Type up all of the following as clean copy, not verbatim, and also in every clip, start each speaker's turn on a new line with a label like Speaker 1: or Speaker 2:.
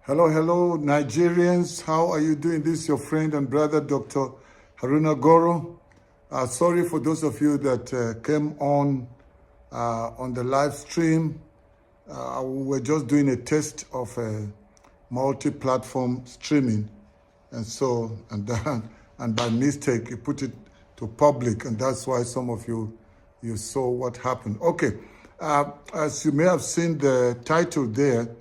Speaker 1: Hello, hello, Nigerians. How are you doing? This is your friend and brother, Dr. Haruna Goro. Sorry for those of you that came on the live stream. We're just doing a test of multi-platform streaming, and by mistake you put it to public, and that's why some of you saw what happened. Okay, as you may have seen the title there,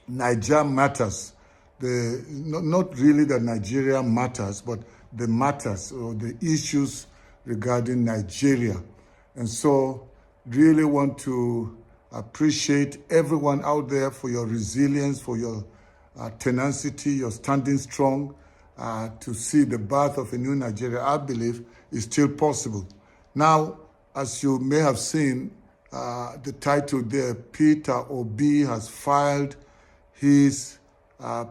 Speaker 1: Naija Matters. Not really the Nigeria matters, but the matters or the issues regarding Nigeria. And so really want to appreciate everyone out there for your resilience, for your tenacity, your standing strong to see the birth of a new Nigeria. I believe is still possible. Now, as you may have seen, the title there, Peter Obi has filed his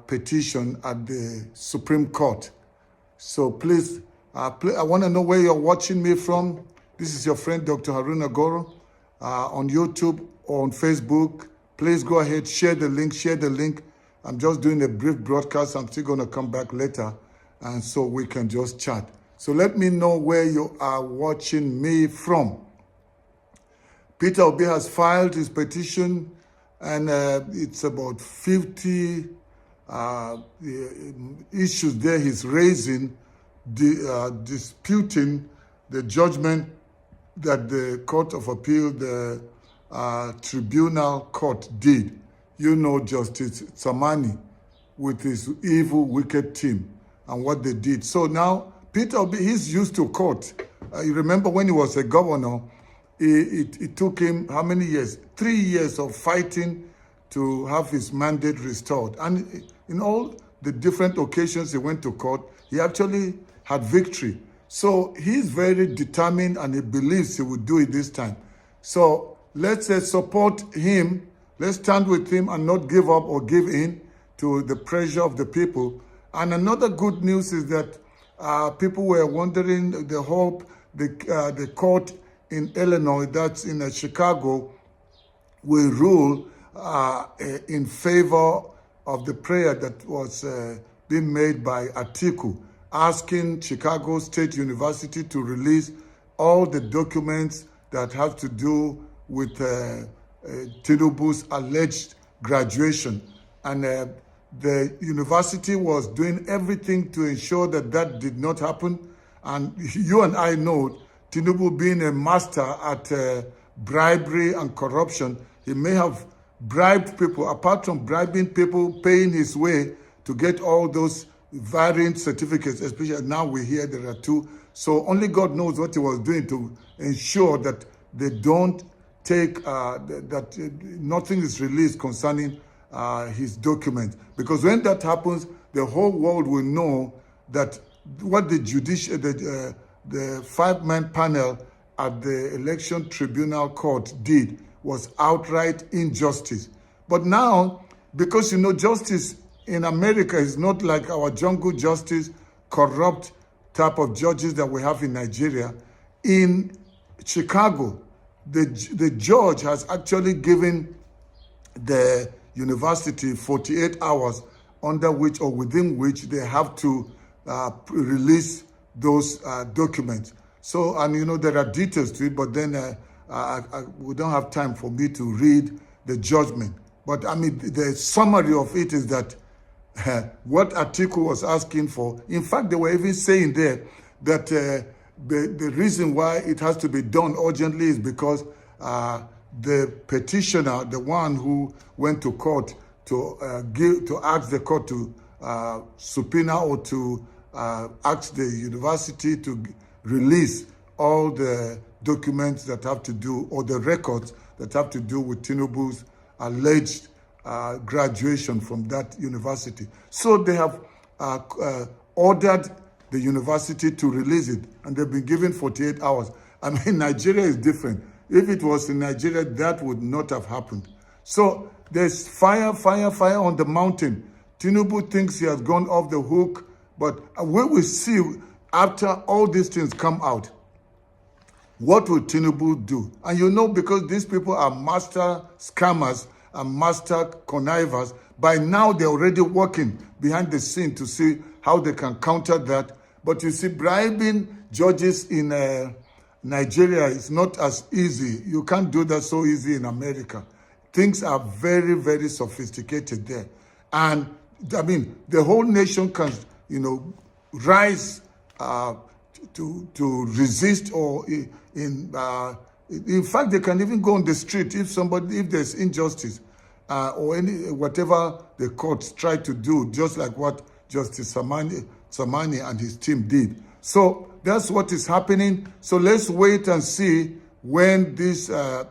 Speaker 1: petition at the Supreme Court. So please, I want to know where you're watching me from. This is your friend, Dr. Haruna Goro, on YouTube or on Facebook. Please go ahead, share the link. I'm just doing a brief broadcast. I'm still going to come back later, and so we can just chat. So let me know where you are watching me from. Peter Obi has filed his petition, and it's about 50 issues there he's raising, disputing the judgment that the Court of Appeal, the Tribunal Court did. You know Justice Samani with his evil, wicked team and what they did. So now, Peter Obi, he's used to court. You remember when he was a governor, it took him how many years? 3 years of fighting to have his mandate restored. And in all the different occasions he went to court, he actually had victory. So he's very determined and he believes he will do it this time. So let's support him. Let's stand with him and not give up or give in to the pressure of the people. And another good news is that people were wondering, the hope, the court in Illinois, that's in Chicago, will rule in favor of the prayer that was being made by Atiku, asking Chicago State University to release all the documents that have to do with Tinubu's alleged graduation. And the university was doing everything to ensure that that did not happen. And you and I know Tinubu, being a master at bribery and corruption, he may have bribed people. Apart from bribing people, paying his way to get all those variant certificates, especially now we hear there are 2. So only God knows what he was doing to ensure that they don't take, that nothing is released concerning his documents. Because when that happens, the whole world will know that what the the 5-man panel at the Election Tribunal Court did was outright injustice. But now, because justice in America is not like our jungle justice, corrupt type of judges that we have in Nigeria. In Chicago, the judge has actually given the university 48 hours under which or within which they have to release those documents. So, and there are details to it, but then we don't have time for me to read the judgment. But I mean, the summary of it is that what Atiku was asking for, in fact, they were even saying there that the reason why it has to be done urgently is because the petitioner, the one who went to court to ask the court to subpoena or to ask the university to release all the documents that have to do, or the records that have to do with Tinubu's alleged graduation from that university. So they have ordered the university to release it, and they've been given 48 hours. I mean, Nigeria is different. If it was in Nigeria, that would not have happened. So there's fire on the mountain. Tinubu thinks he has gone off the hook, but we will see after all these things come out, what will Tinubu do? And because these people are master scammers and master connivers. By now, they're already working behind the scene to see how they can counter that. But you see, bribing judges in Nigeria is not as easy. You can't do that so easy in America. Things are very, very sophisticated there. And, I mean, the whole nation can, rise to resist, or in fact, they can even go on the street if there's injustice or whatever the courts try to do, just like what Justice Samani and his team did. So that's what is happening. So let's wait and see when this the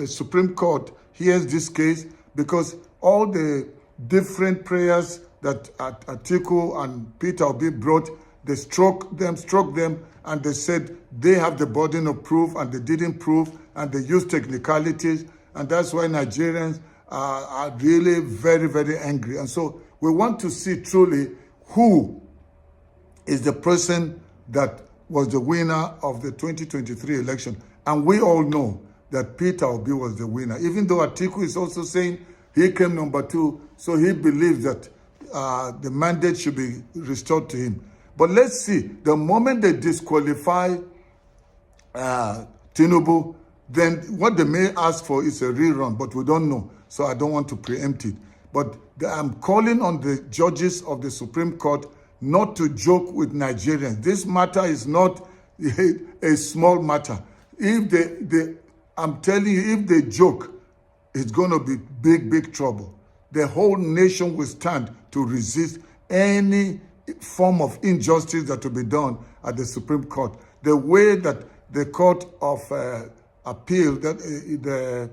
Speaker 1: Supreme Court hears this case, because all the different prayers that Atiku and Peter Obi brought, they struck them, and they said they have the burden of proof, and they didn't prove, and they used technicalities, and that's why Nigerians are really very, very angry. And so we want to see truly who is the person that was the winner of the 2023 election. And we all know that Peter Obi was the winner, even though Atiku is also saying he came number 2, so he believes that the mandate should be restored to him. But let's see, the moment they disqualify Tinubu, then what they may ask for is a rerun, but we don't know, so I don't want to preempt it. But I'm calling on the judges of the Supreme Court not to joke with Nigerians. This matter is not a small matter. If I'm telling you, if they joke, it's going to be big, big trouble. The whole nation will stand to resist any form of injustice that will be done at the Supreme Court. The way that the Court of Appeal, that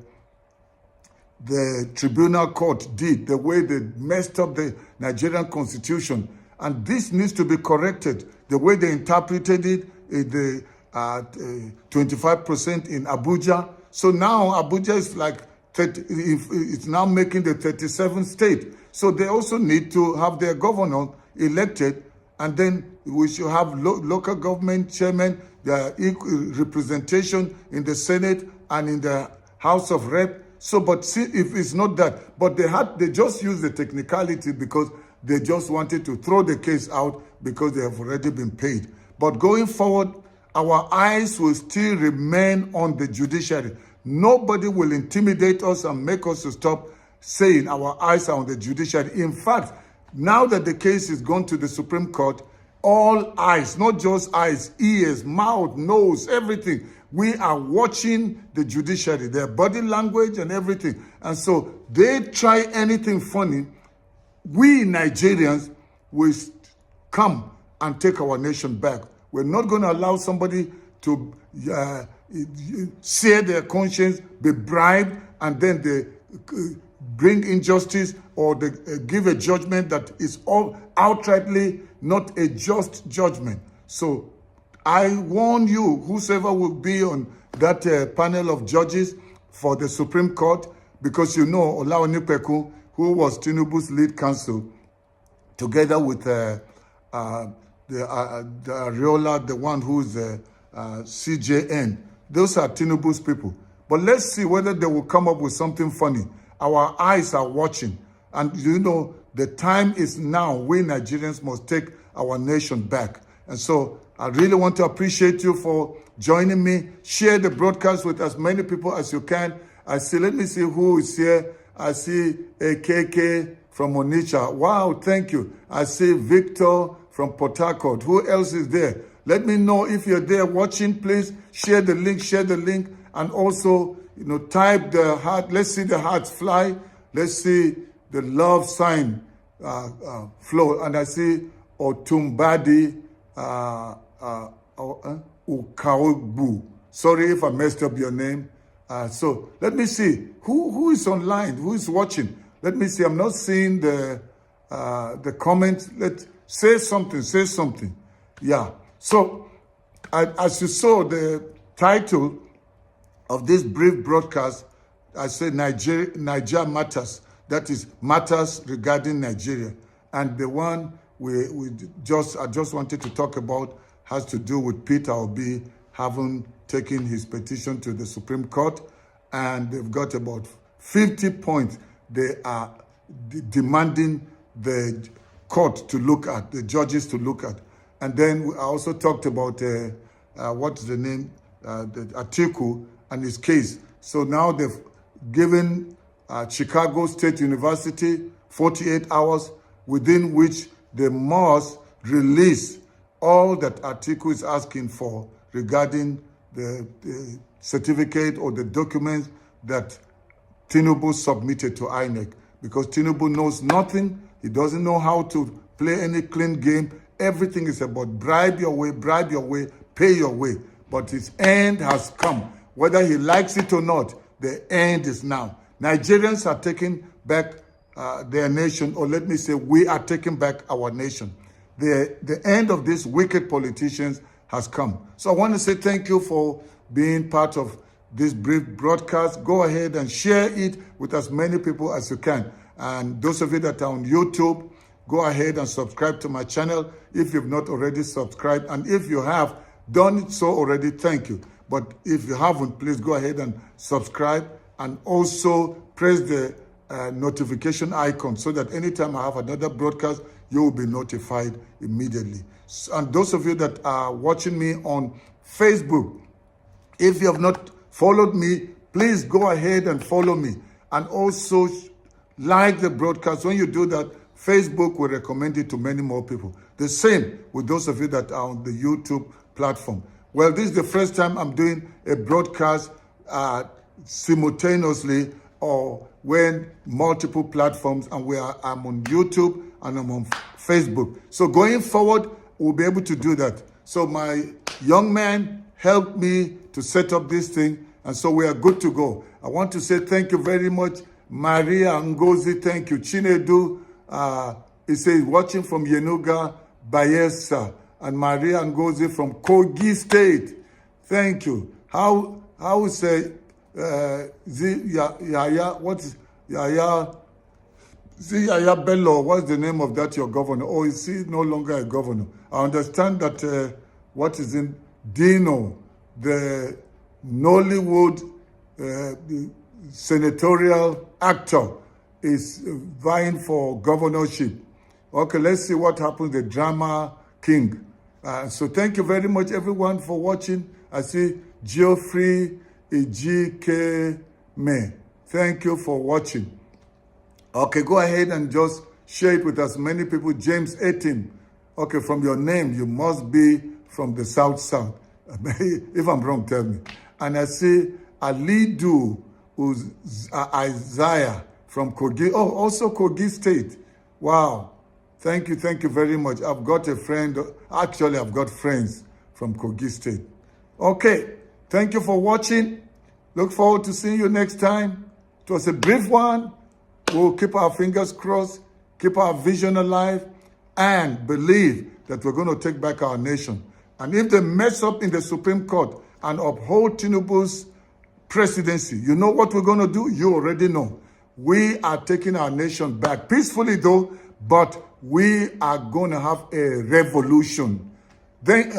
Speaker 1: the Tribunal Court did, the way they messed up the Nigerian Constitution, and this needs to be corrected. The way they interpreted it, the 25% in Abuja. So now Abuja is like it's now making the 37th state. So they also need to have their governor elected, and then we should have local government chairmen, the representation in the Senate and in the House of Rep. So, but see, if it's not that, but they just used the technicality because they just wanted to throw the case out because they have already been paid. But going forward, our eyes will still remain on the judiciary. Nobody will intimidate us and make us to stop saying our eyes are on the judiciary. In fact, now that the case is gone to the Supreme Court, all eyes, not just eyes, ears, mouth, nose, everything, we are watching the judiciary, their body language and everything. And so they try anything funny, we Nigerians will come and take our nation back. We're not going to allow somebody to sear their conscience, be bribed, and then they bring injustice, or they give a judgment that is all outrightly not a just judgment. So I warn you, whosoever will be on that panel of judges for the Supreme Court, because you know Olaonipeku, who was Tinubu's lead counsel, together with the Ariola, the one who's the CJN. Those are Tinubu's people. But let's see whether they will come up with something funny. Our eyes are watching. And you know, the time is now. We Nigerians must take our nation back. And so I really want to appreciate you for joining me. Share the broadcast with as many people as you can. Let me see who is here. I see AKK from Onitsha. Wow, thank you. I see Victor from Port Harcourt. Who else is there? Let me know if you're there watching. Please share the link, and also, type the heart. Let's see the hearts fly. Let's see the love sign flow. And I see Otumbadi Ukaubu. Sorry if I messed up your name. So let me see who is online, who is watching. Let me see. I'm not seeing the comments. Let's say something. Yeah. So as you saw, the title of this brief broadcast, I said Naija Matters. That is matters regarding Nigeria. And the one I just wanted to talk about has to do with Peter Obi having taken his petition to the Supreme Court, and they've got about 50 points they are demanding the court to look at, the judges to look at. And then I also talked about, what's the name, the Atiku and his case. So now they've given Chicago State University 48 hours within which they must release all that Atiku is asking for regarding the certificate or the documents that Tinubu submitted to INEC. Because Tinubu knows nothing. He doesn't know how to play any clean game. Everything is about bribe your way, pay your way. But his end has come. Whether he likes it or not, the end is now. Nigerians are taking back their nation, or let me say, we are taking back our nation. The end of these wicked politicians has come. So I want to say thank you for being part of this brief broadcast. Go ahead and share it with as many people as you can. And those of you that are on YouTube, go ahead and subscribe to my channel if you've not already subscribed. And if you have done it so already, thank you. But if you haven't, please go ahead and subscribe and also press the notification icon so that anytime I have another broadcast, you will be notified immediately. And those of you that are watching me on Facebook, if you have not followed me, please go ahead and follow me. And also like the broadcast. When you do that, Facebook will recommend it to many more people. The same with those of you that are on the YouTube platform. Well, this is the first time I'm doing a broadcast simultaneously or when multiple platforms, and I'm on YouTube and I'm on Facebook. So going forward, we'll be able to do that. So my young man helped me to set up this thing, and so we are good to go. I want to say thank you very much, Maria Ngozi. Thank you, Chinedu. He says watching from Yenuga, Bayelsa, and Maria Ngozi from Kogi State. Thank you. How say Yaya? What is Yaya? Yaya Bello? What's the name of that your governor? Or is he no longer a governor? I understand that what is in Dino, the Nollywood senatorial actor, is vying for governorship. Okay, let's see what happens. The drama king. So thank you very much, everyone, for watching. I see Geoffrey Ejike Me. Thank you for watching. Okay, go ahead and just share it with as many people. James 18. Okay, from your name, you must be from the South. If I'm wrong, tell me. And I see Alidu Isaiah from Kogi. Oh, also Kogi State. Wow. Thank you very much. I've got a friend. Actually, I've got friends from Kogi State. Okay. Thank you for watching. Look forward to seeing you next time. It was a brief one. We'll keep our fingers crossed, keep our vision alive, and believe that we're going to take back our nation. And if they mess up in the Supreme Court and uphold Tinubu's presidency, you know what we're going to do? You already know. We are taking our nation back peacefully, though, but we are going to have a revolution. Then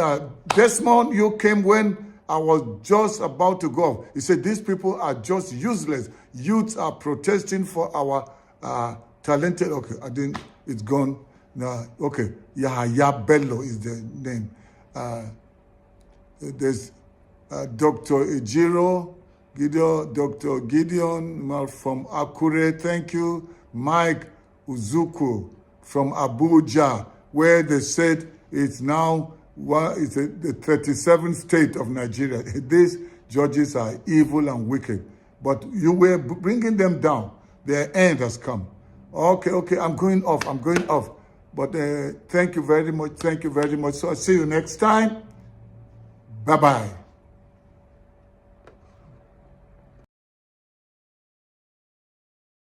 Speaker 1: Desmond, you came when I was just about to go. He said, these people are just useless. Youths are protesting for our talented, okay, it's gone. No, okay, Yahya Bello is the name. There's Dr. Ejiro, Dr. Gideon from Akure, thank you. Mike Uzuku from Abuja, where they said it's now it's the 37th state of Nigeria. These judges are evil and wicked, but you were bringing them down. Their end has come. Okay, I'm going off. But thank you very much. So I'll see you next time. Bye-bye.